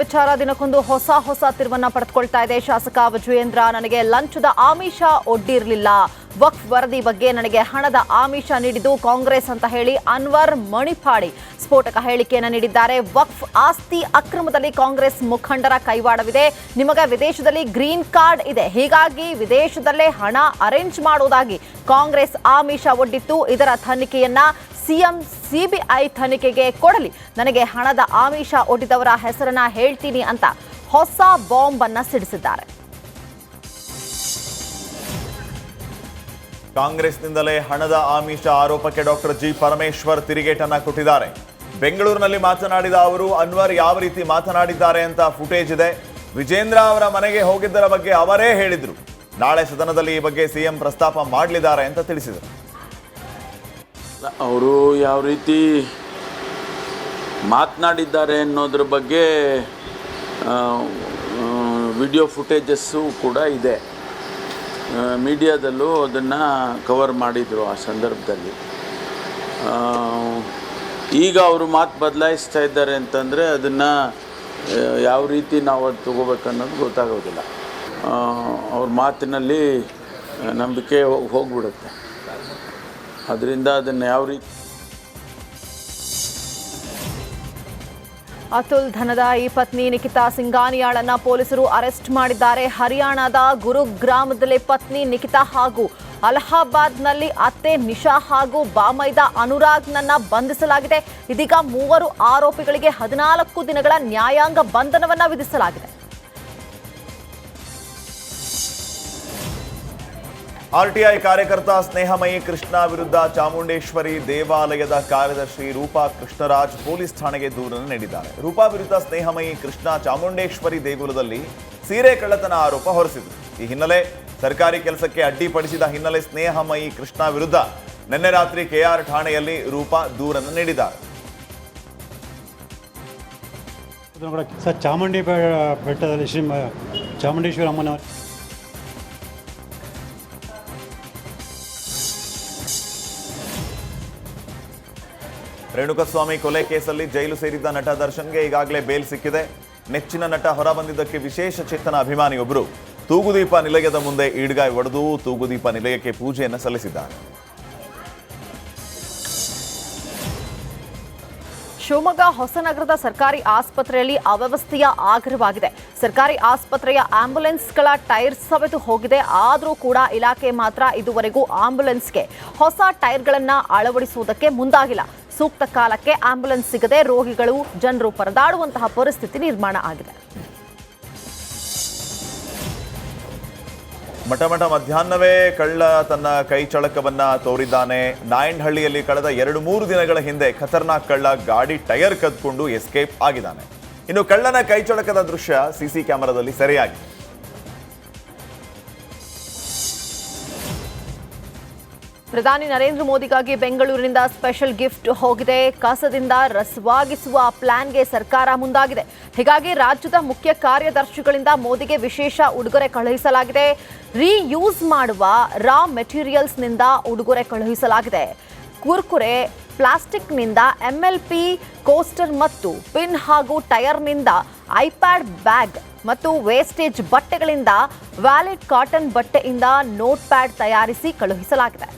ವಿಚಾರ ದಿನಕ್ಕೊಂದು ಹೊಸ ತಿರುವನ್ನ ಪಡೆದುಕೊಳ್ತಾ ಇದೆ. ಶಾಸಕ ವಿಜಯೇಂದ್ರ ನನಗೆ ಲಂಚದ ಆಮಿಷ ಒಡ್ಡಿರಲಿಲ್ಲ, ವಕ್ಫ್ ವರದಿ ಬಗ್ಗೆ ನನಗೆ ಹಣದ ಆಮಿಷ ನೀಡಿದ್ದು ಕಾಂಗ್ರೆಸ್ ಅಂತ ಹೇಳಿ ಅನ್ವರ್ ಮಣಿಪಾಡಿ ಸ್ಫೋಟಕ ಹೇಳಿಕೆಯನ್ನು ನೀಡಿದ್ದಾರೆ. ವಕ್ಫ್ ಆಸ್ತಿ ಅಕ್ರಮದಲ್ಲಿ ಕಾಂಗ್ರೆಸ್ ಮುಖಂಡರ ಕೈವಾಡವಿದೆ, ನಿಮಗೆ ವಿದೇಶದಲ್ಲಿ ಗ್ರೀನ್ ಕಾರ್ಡ್ ಇದೆ, ಹೀಗಾಗಿ ವಿದೇಶದಲ್ಲೇ ಹಣ ಅರೇಂಜ್ ಮಾಡುವುದಾಗಿ ಕಾಂಗ್ರೆಸ್ ಆಮಿಷ ಒಡ್ಡಿತ್ತು. ಇದರ ತನಿಖೆಯನ್ನ ಸಿಎಂ ಸಿಬಿಐ ತನಿಖೆಗೆ ಕೊಡಲಿ, ನನಗೆ ಹಣದ ಆಮಿಷ ಒಡ್ಡಿದವರ ಹೆಸರನ್ನ ಹೇಳ್ತೀನಿ ಅಂತ ಹೊಸ ಬಾಂಬ್ ಅನ್ನ ಸಿಡಿಸಿದ್ದಾರೆ. ಕಾಂಗ್ರೆಸ್ನಿಂದಲೇ ಹಣದ ಆಮಿಷ ಆರೋಪಕ್ಕೆ ಡಾಕ್ಟರ್ ಜಿ ಪರಮೇಶ್ವರ್ ತಿರುಗೇಟನ್ನ ಕೊಟ್ಟಿದ್ದಾರೆ. ಬೆಂಗಳೂರಿನಲ್ಲಿ ಮಾತನಾಡಿದ ಅವರು ಅನ್ವರ್ ಯಾವ ರೀತಿ ಮಾತನಾಡಿದ್ದಾರೆ ಅಂತ ಫುಟೇಜ್ ಇದೆ. ವಿಜೇಂದ್ರ ಅವರ ಮನೆಗೆ ಹೋಗಿದ್ದರ ಬಗ್ಗೆ ಅವರೇ ಹೇಳಿದ್ರು. ನಾಳೆ ಸದನದಲ್ಲಿ ಈ ಬಗ್ಗೆ ಸಿಎಂ ಪ್ರಸ್ತಾಪ ಮಾಡಲಿದ್ದಾರೆ ಅಂತ ತಿಳಿಸಿದರು. ಅವರು ಯಾವ ರೀತಿ ಮಾತನಾಡಿದ್ದಾರೆ ಅನ್ನೋದ್ರ ಬಗ್ಗೆ ವಿಡಿಯೋ ಫುಟೇಜಸ್ಸು ಕೂಡ ಇದೆ. ಮೀಡಿಯಾದಲ್ಲೂ ಅದನ್ನು ಕವರ್ ಮಾಡಿದರು ಆ ಸಂದರ್ಭದಲ್ಲಿ. ಈಗ ಅವರು ಮಾತು ಬದಲಾಯಿಸ್ತಾ ಇದ್ದಾರೆ ಅಂತಂದರೆ ಅದನ್ನು ಯಾವ ರೀತಿ ನಾವು ಅದು ತೊಗೋಬೇಕನ್ನೋದು ಗೊತ್ತಾಗೋದಿಲ್ಲ. ಅವ್ರ ಮಾತಿನಲ್ಲಿ ನಂಬಿಕೆ ಹೋಗ್ಬಿಡುತ್ತೆ. ಅದರಿಂದ ಅದನ್ನು ಯಾವ ರೀತಿ ಅತುಲ್ ಧನದಾಯಿ ಪತ್ನಿ ನಿಖಿತಾ ಸಿಂಘಾನಿಯಾಳನ್ನ ಪೊಲೀಸರು ಅರೆಸ್ಟ್ ಮಾಡಿದ್ದಾರೆ. ಹರಿಯಾಣದ ಗುರುಗ್ರಾಮದಲ್ಲಿ ಪತ್ನಿ ನಿಖಿತಾ ಹಾಗೂ ಅಲಹಾಬಾದ್ನಲ್ಲಿ ಅತ್ತೆ ನಿಶಾ ಹಾಗೂ ಬಾಮೈದ ಅನುರಾಗ್ನನ್ನ ಬಂಧಿಸಲಾಗಿದೆ. ಇದೀಗ 3 ಆರೋಪಿಗಳಿಗೆ 14 ದಿನಗಳ ನ್ಯಾಯಾಂಗ ಬಂಧನವನ್ನ ವಿಧಿಸಲಾಗಿದೆ. ಆರ್ಟಿಐ ಕಾರ್ಯಕರ್ತ ಸ್ನೇಹಮಯಿ ಕೃಷ್ಣ ವಿರುದ್ಧ ಚಾಮುಂಡೇಶ್ವರಿ ದೇವಾಲಯದ ಕಾರ್ಯದರ್ಶಿ ರೂಪಾ ಕೃಷ್ಣರಾಜ್ ಪೊಲೀಸ್ ಠಾಣೆಗೆ ದೂರನ್ನು ನೀಡಿದ್ದಾರೆ. ರೂಪಾ ವಿರುದ್ಧ ಸ್ನೇಹಮಯಿ ಕೃಷ್ಣ ಚಾಮುಂಡೇಶ್ವರಿ ದೇಗುಲದಲ್ಲಿ ಸೀರೆ ಕಳ್ಳತನ ಆರೋಪ ಹೊರಿಸಿದರು. ಈ ಹಿನ್ನೆಲೆ ಸರ್ಕಾರಿ ಕೆಲಸಕ್ಕೆ ಅಡ್ಡಿಪಡಿಸಿದ ಹಿನ್ನೆಲೆ ಸ್ನೇಹಮಯಿ ಕೃಷ್ಣ ವಿರುದ್ಧ ನಿನ್ನೆ ರಾತ್ರಿ ಕೆಆರ್ ಠಾಣೆಯಲ್ಲಿ ರೂಪಾ ದೂರನ್ನು ನೀಡಿದ್ದಾರೆ. ಚಾಮುಂಡಿ ಬೆಟ್ಟದಲ್ಲಿ ಶ್ರೀ ಚಾಮುಂಡೇಶ್ವರಿ ಅಮ್ಮನ ರೇಣುಕಸ್ವಾಮಿ ಕೊಲೆ ಕೇಸಲ್ಲಿ ಜೈಲು ಸೇರಿದ್ದ ನಟ ದರ್ಶನ್ಗೆ ಈಗಾಗಲೇ ಬೇಲ್ ಸಿಕ್ಕಿದೆ. ನೆಚ್ಚಿನ ನಟ ಹೊರಬಂದಿದ್ದಕ್ಕೆ ವಿಶೇಷ ಚೇತನ ಅಭಿಮಾನಿಯೊಬ್ಬರು ತೂಗುದೀಪ ನಿಲಯದ ಮುಂದೆ ಈಡ್ಗಾಯಿ ಒಡೆದು ತೂಗುದೀಪ ನಿಲಯಕ್ಕೆ ಪೂಜೆಯನ್ನು ಸಲ್ಲಿಸಿದ್ದಾರೆ. ಶಿವಮೊಗ್ಗ ಹೊಸನಗರದ ಸರ್ಕಾರಿ ಆಸ್ಪತ್ರೆಯಲ್ಲಿ ಅವ್ಯವಸ್ಥೆಯ ಆಗ್ರಹವಾಗಿದೆ. ಸರ್ಕಾರಿ ಆಸ್ಪತ್ರೆಯ ಆಂಬ್ಯುಲೆನ್ಸ್ಗಳ ಟೈರ್ ಸವೆದು ಹೋಗಿದೆ. ಆದರೂ ಕೂಡ ಇಲಾಖೆ ಮಾತ್ರ ಇದುವರೆಗೂ ಆಂಬ್ಯುಲೆನ್ಸ್ಗೆ ಹೊಸ ಟೈರ್ಗಳನ್ನು ಅಳವಡಿಸುವುದಕ್ಕೆ ಮುಂದಾಗಿಲ್ಲ. ಸೂಕ್ತ ಕಾಲಕ್ಕೆ ಆಂಬ್ಯುಲೆನ್ಸ್ ಸಿಗದೆ ರೋಗಿಗಳು ಜನರು ಪರದಾಡುವಂತಹ ಪರಿಸ್ಥಿತಿ ನಿರ್ಮಾಣ ಆಗಿದೆ. ಮಠ ಮಧ್ಯಾಹ್ನವೇ ಕಳ್ಳ ತನ್ನ ಕೈ ಚಳಕವನ್ನ ತೋರಿದ್ದಾನೆ. ನಾಯಂಡಹಳ್ಳಿಯಲ್ಲಿ ಕಳೆದ 2-3 ದಿನಗಳ ಹಿಂದೆ ಖತರ್ನಾಕ್ ಕಳ್ಳ ಗಾಡಿ ಟೈರ್ ಕದ್ಕೊಂಡು ಎಸ್ಕೇಪ್ ಆಗಿದ್ದಾನೆ. ಇನ್ನು ಕಳ್ಳನ ಕೈ ಚಳಕದ ದೃಶ್ಯ ಸಿಸಿ ಕ್ಯಾಮೆರಾದಲ್ಲಿ ಸೆರೆಯಾಗಿದೆ. ಪ್ರಧಾನಿ ನರೇಂದ್ರ ಮೋದಿಗಾಗಿ ಬೆಂಗಳೂರಿನಿಂದ ಸ್ಪೆಷಲ್ ಗಿಫ್ಟ್ ಹೋಗಿದೆ. ಕಸದಿಂದ ರಸವಾಗಿಸುವ ಪ್ಲಾನ್ಗೆ ಸರ್ಕಾರ ಮುಂದಾಗಿದೆ. ಹೀಗಾಗಿ ರಾಜ್ಯದ ಮುಖ್ಯ ಕಾರ್ಯದರ್ಶಿಗಳಿಂದ ಮೋದಿಗೆ ವಿಶೇಷ ಉಡುಗೊರೆ ಕಳುಹಿಸಲಾಗಿದೆ. ರೀಯೂಸ್ ಮಾಡುವ ರಾ ಮೆಟೀರಿಯಲ್ಸ್ನಿಂದ ಉಡುಗೊರೆ ಕಳುಹಿಸಲಾಗಿದೆ. ಕುರ್ಕುರೆ, ಪ್ಲಾಸ್ಟಿಕ್ನಿಂದ MLP ಕೋಸ್ಟರ್ ಮತ್ತು ಪಿನ್ ಹಾಗೂ ಟೈರ್ನಿಂದ ಐಪ್ಯಾಡ್ ಬ್ಯಾಗ್ ಮತ್ತು ವೇಸ್ಟೇಜ್ ಬಟ್ಟೆಗಳಿಂದ ವ್ಯಾಲೆಟ್ ಕಾಟನ್ ಬಟ್ಟೆಯಿಂದ ನೋಟ್ ಪ್ಯಾಡ್ ತಯಾರಿಸಿ ಕಳುಹಿಸಲಾಗಿದೆ.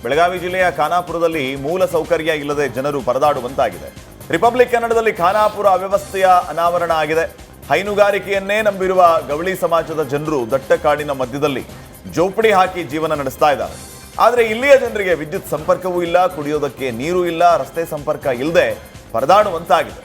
ಬೆಳಗಾವಿ ಜಿಲ್ಲೆಯ ಖಾನಾಪುರದಲ್ಲಿ ಮೂಲ ಸೌಕರ್ಯ ಇಲ್ಲದೆ ಜನರು ಪರದಾಡುವಂತಾಗಿದೆ. ರಿಪಬ್ಲಿಕ್ ಕನ್ನಡದಲ್ಲಿ ಖಾನಾಪುರ ಅವ್ಯವಸ್ಥೆಯ ಅನಾವರಣ ಆಗಿದೆ. ಹೈನುಗಾರಿಕೆಯನ್ನೇ ನಂಬಿರುವ ಗವಳಿ ಸಮಾಜದ ಜನರು ದಟ್ಟ ಕಾಡಿನ ಮಧ್ಯದಲ್ಲಿ ಜೋಪಡಿ ಹಾಕಿ ಜೀವನ ನಡೆಸ್ತಾ ಇದ್ದಾರೆ. ಆದರೆ ಇಲ್ಲಿಯ ಜನರಿಗೆ ವಿದ್ಯುತ್ ಸಂಪರ್ಕವೂ ಇಲ್ಲ, ಕುಡಿಯೋದಕ್ಕೆ ನೀರು ಇಲ್ಲ, ರಸ್ತೆ ಸಂಪರ್ಕ ಇಲ್ಲದೆ ಪರದಾಡುವಂತಾಗಿದೆ.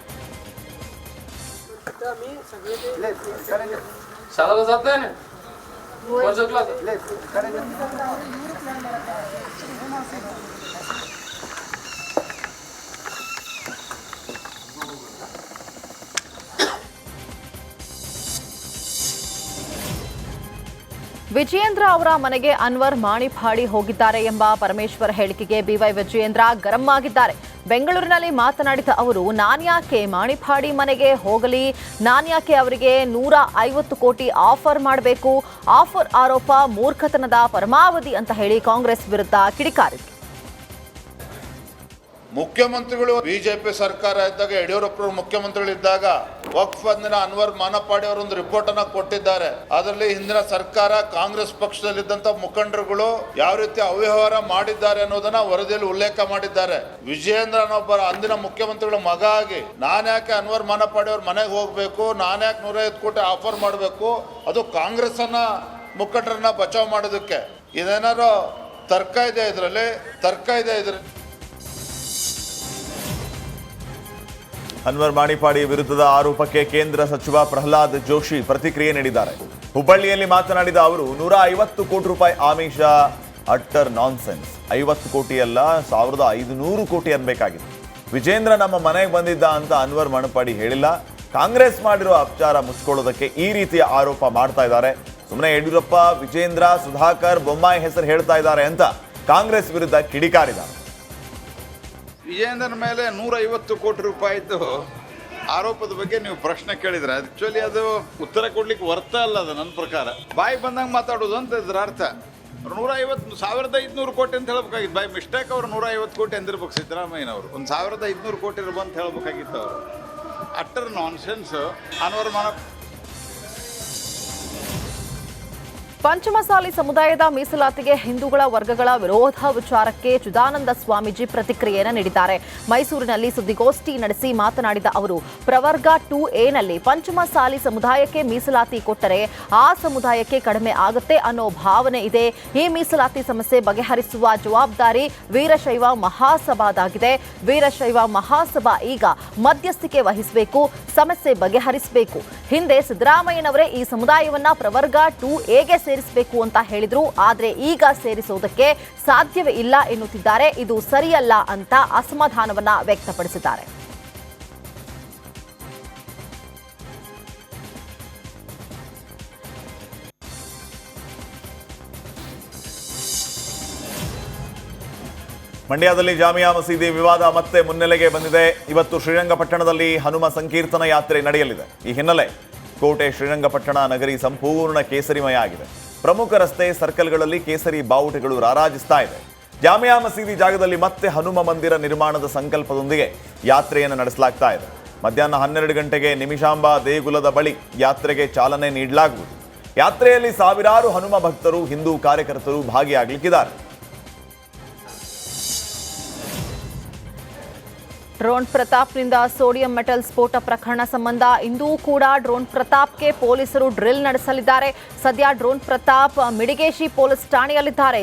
ವಿಜಯೇಂದ್ರ ಅವರ ಮನೆಗೆ ಅನ್ವರ್ ಮಾಣಿಫಾಡಿ ಹೋಗಿದ್ದಾರೆ ಎಂಬ ಪರಮೇಶ್ವರ್ ಹೇಳಿಕೆಗೆ ಬಿವೈ ವಿಜಯೇಂದ್ರ ಗರಂ ಆಗಿದ್ದಾರೆ. ಬೆಂಗಳೂರಿನಲ್ಲಿ ಮಾತನಾಡಿದ ಅವರು, ನಾನ್ಯಾಕೆ ಮಾಣಿಫಾಡಿ ಮನೆಗೆ ಹೋಗಲಿ, ನಾನ್ಯಾಕೆ ಅವರಿಗೆ 150 ಕೋಟಿ ಆಫರ್ ಮಾಡಬೇಕು, ಆಫರ್ ಆರೋಪ ಮೂರ್ಖತನದ ಪರಮಾವಧಿ ಅಂತ ಹೇಳಿ ಕಾಂಗ್ರೆಸ್ ವಿರುದ್ಧ ಕಿಡಿಕಾರಿದರು. ಮುಖ್ಯಮಂತ್ರಿಗಳು ಬಿಜೆಪಿ ಸರ್ಕಾರ ಇದ್ದಾಗ, ಯಡಿಯೂರಪ್ಪರು ಮುಖ್ಯಮಂತ್ರಿಗಳಿದ್ದಾಗ ವಕ್ಫ್ ಅಂದಿನ ಅನ್ವರ್ ಮಾನಪಾಡಿ ಅವರು ಒಂದು ರಿಪೋರ್ಟ್ ಅನ್ನ ಕೊಟ್ಟಿದ್ದಾರೆ. ಅದರಲ್ಲಿ ಹಿಂದಿನ ಸರ್ಕಾರ ಕಾಂಗ್ರೆಸ್ ಪಕ್ಷದಲ್ಲಿದ್ದಂತ ಮುಖಂಡರುಗಳು ಯಾವ ರೀತಿ ಅವ್ಯವಹಾರ ಮಾಡಿದ್ದಾರೆ ಅನ್ನೋದನ್ನ ವರದಿಯಲ್ಲಿ ಉಲ್ಲೇಖ ಮಾಡಿದ್ದಾರೆ. ವಿಜಯೇಂದ್ರನೊಬ್ಬರ ಅಂದಿನ ಮುಖ್ಯಮಂತ್ರಿಗಳ ಮಗ ಆಗಿ ನಾನ್ಯಾಕೆ ಅನ್ವರ್ ಮಾನಪಾಡಿ ಅವ್ರ ಮನೆಗೆ ಹೋಗ್ಬೇಕು, ನಾನ್ಯಾಕೆ 150 ಕೋಟಿ ಆಫರ್ ಮಾಡಬೇಕು, ಅದು ಕಾಂಗ್ರೆಸ್ ಅನ್ನ ಮುಖಂಡರನ್ನ ಬಚಾವ್ ಮಾಡೋದಕ್ಕೆ. ಇದೇನಾದ್ರು ತರ್ಕ ಇದೆ ಇದರಲ್ಲಿ. ಅನ್ವರ್ ಮಾಣಿಪಾಡಿ ವಿರುದ್ಧದ ಆರೋಪಕ್ಕೆ ಕೇಂದ್ರ ಸಚಿವ ಪ್ರಹ್ಲಾದ್ ಜೋಶಿ ಪ್ರತಿಕ್ರಿಯೆ ನೀಡಿದ್ದಾರೆ. ಹುಬ್ಬಳ್ಳಿಯಲ್ಲಿ ಮಾತನಾಡಿದ ಅವರು, 150 ಕೋಟಿ ರೂಪಾಯಿ ಆಮಿಷ ಅಟ್ಟರ್ ನಾನ್ಸೆನ್ಸ್. 50 ಕೋಟಿ ಅಲ್ಲ, 1500 ಕೋಟಿ ಅನ್ಬೇಕಾಗಿತ್ತು. ವಿಜೇಂದ್ರ ನಮ್ಮ ಮನೆಗೆ ಬಂದಿದ್ದ ಅಂತ ಅನ್ವರ್ ಮಾಣಿಪಾಡಿ ಹೇಳಿಲ್ಲ. ಕಾಂಗ್ರೆಸ್ ಮಾಡಿರೋ ಅಪಚಾರ ಮುಚ್ಕೊಳ್ಳೋದಕ್ಕೆ ಈ ರೀತಿಯ ಆರೋಪ ಮಾಡ್ತಾ ಇದ್ದಾರೆ. ಸುಮ್ಮನೆ ಯಡಿಯೂರಪ್ಪ, ವಿಜೇಂದ್ರ, ಸುಧಾಕರ್, ಬೊಮ್ಮಾಯಿ ಹೆಸರು ಹೇಳ್ತಾ ಇದ್ದಾರೆ ಅಂತ ಕಾಂಗ್ರೆಸ್ ವಿರುದ್ಧ ಕಿಡಿಕಾರಿದ್ದಾರೆ. ವಿಜಯೇಂದ್ರನ ಮೇಲೆ 150 ಕೋಟಿ ರೂಪಾಯಿದ್ದು ಆರೋಪದ ಬಗ್ಗೆ ನೀವು ಪ್ರಶ್ನೆ ಕೇಳಿದ್ರೆ ಆಕ್ಚುಲಿ ಅದು ಉತ್ತರ ಕೊಡ್ಲಿಕ್ಕೆ ವರ್ತ ಅಲ್ಲ. ಅದು ನನ್ನ ಪ್ರಕಾರ ಬಾಯಿ ಬಂದಂಗೆ ಮಾತಾಡೋದು ಅಂತ ಇದ್ರ ಅರ್ಥ. 1500 ಕೋಟಿ ಅಂತ ಹೇಳ್ಬೇಕಾಗಿತ್ತು. ಬೈ ಮಿಸ್ಟೇಕ್ ಅವ್ರು 150 ಕೋಟಿ ಅಂದಿರ್ಬೇಕು. ಸಿದ್ದರಾಮಯ್ಯನವರು 1500 ಕೋಟಿ ಇರ್ಬೋದು ಅಂತ ಹೇಳ್ಬೇಕಾಗಿತ್ತು. ಅವರು ಅಟ್ಟರ್ ನಾನ್ಸೆನ್ಸ್. ಅನ್ವರ್ ಪಂಚಮಸಾಲಿ ಸಮುದಾಯದ ಮೀಸಲಾತಿಗೆ ಹಿಂದೂಗಳ ವರ್ಗಗಳ ವಿರೋಧ ವಿಚಾರಕ್ಕೆ ಚಿದಾನಂದ ಸ್ವಾಮೀಜಿ ಪ್ರತಿಕ್ರಿಯೆಯನ್ನು ನೀಡಿದ್ದಾರೆ. ಮೈಸೂರಿನಲ್ಲಿ ಸುದ್ದಿಗೋಷ್ಠಿ ನಡೆಸಿ ಮಾತನಾಡಿದ ಅವರು, ಪ್ರವರ್ಗ 2A ಪಂಚಮಸಾಲಿ ಸಮುದಾಯಕ್ಕೆ ಮೀಸಲಾತಿ ಕೊಟ್ಟರೆ ಆ ಸಮುದಾಯಕ್ಕೆ ಕಡಿಮೆ ಆಗುತ್ತೆ ಅನ್ನೋ ಭಾವನೆ ಇದೆ. ಈ ಮೀಸಲಾತಿ ಸಮಸ್ಯೆ ಬಗೆಹರಿಸುವ ಜವಾಬ್ದಾರಿ ವೀರಶೈವ ಮಹಾಸಭಾದಾಗಿದೆ. ವೀರಶೈವ ಮಹಾಸಭಾ ಈಗ ಮಧ್ಯಸ್ಥಿಕೆ ವಹಿಸಬೇಕು, ಸಮಸ್ಯೆ ಬಗೆಹರಿಸಬೇಕು. ಹಿಂದೆ ಸಿದ್ದರಾಮಯ್ಯನವರೇ ಈ ಸಮುದಾಯವನ್ನ ಪ್ರವರ್ಗ 2Aಗೆ ಸೇರಿಸಬೇಕು ಅಂತ ಹೇಳಿದ್ರು. ಆದ್ರೆ ಈಗ ಸೇರಿಸುವುದಕ್ಕೆ ಸಾಧ್ಯವೇ ಇಲ್ಲ ಎನ್ನುತ್ತಿದ್ದಾರೆ. ಇದು ಸರಿಯಲ್ಲ ಅಂತ ಅಸಮಾಧಾನವನ್ನ ವ್ಯಕ್ತಪಡಿಸಿದ್ದಾರೆ. ಮಂಡ್ಯದಲ್ಲಿ ಜಾಮಿಯಾ ಮಸೀದಿ ವಿವಾದ ಮತ್ತೆ ಮುನ್ನೆಲೆಗೆ ಬಂದಿದೆ. ಇವತ್ತು ಶ್ರೀರಂಗಪಟ್ಟಣದಲ್ಲಿ ಹನುಮ ಸಂಕೀರ್ತನ ಯಾತ್ರೆ ನಡೆಯಲಿದೆ. ಈ ಹಿನ್ನೆಲೆ ಕೋಟೆ ಶ್ರೀರಂಗಪಟ್ಟಣ ನಗರಿ ಸಂಪೂರ್ಣ ಕೇಸರಿಮಯ ಆಗಿದೆ. ಪ್ರಮುಖ ರಸ್ತೆ ಸರ್ಕಲ್ಗಳಲ್ಲಿ ಕೇಸರಿ ಬಾವುಟಗಳು ರಾರಾಜಿಸ್ತಾ ಇದೆ. ಜಾಮಿಯಾ ಮಸೀದಿ ಜಾಗದಲ್ಲಿ ಮತ್ತೆ ಹನುಮ ಮಂದಿರ ನಿರ್ಮಾಣದ ಸಂಕಲ್ಪದೊಂದಿಗೆ ಯಾತ್ರೆಯನ್ನು ನಡೆಸಲಾಗ್ತಾ ಇದೆ. ಮಧ್ಯಾಹ್ನ 12 ಗಂಟೆಗೆ ನಿಮಿಷಾಂಬ ದೇಗುಲದ ಬಳಿ ಯಾತ್ರೆಗೆ ಚಾಲನೆ ನೀಡಲಾಗುವುದು. ಯಾತ್ರೆಯಲ್ಲಿ ಸಾವಿರಾರು ಹನುಮ ಭಕ್ತರು, ಹಿಂದೂ ಕಾರ್ಯಕರ್ತರು ಭಾಗಿಯಾಗಲಿಕ್ಕಿದ್ದಾರೆ. ಡ್ರೋನ್ ಪ್ರತಾಪ್ನಿಂದ ಸೋಡಿಯಂ ಮೆಟಲ್ ಸ್ಫೋಟ ಪ್ರಕರಣ ಸಂಬಂಧ ಇಂದೂ ಕೂಡ ಡ್ರೋನ್ ಪ್ರತಾಪ್ಗೆ ಪೊಲೀಸರು ಡ್ರಿಲ್ ನಡೆಸಲಿದ್ದಾರೆ. ಸದ್ಯ ಡ್ರೋನ್ ಪ್ರತಾಪ್ ಮಿಡಿಗೇಶಿ ಪೊಲೀಸ್ ಠಾಣೆಯಲ್ಲಿದ್ದಾರೆ.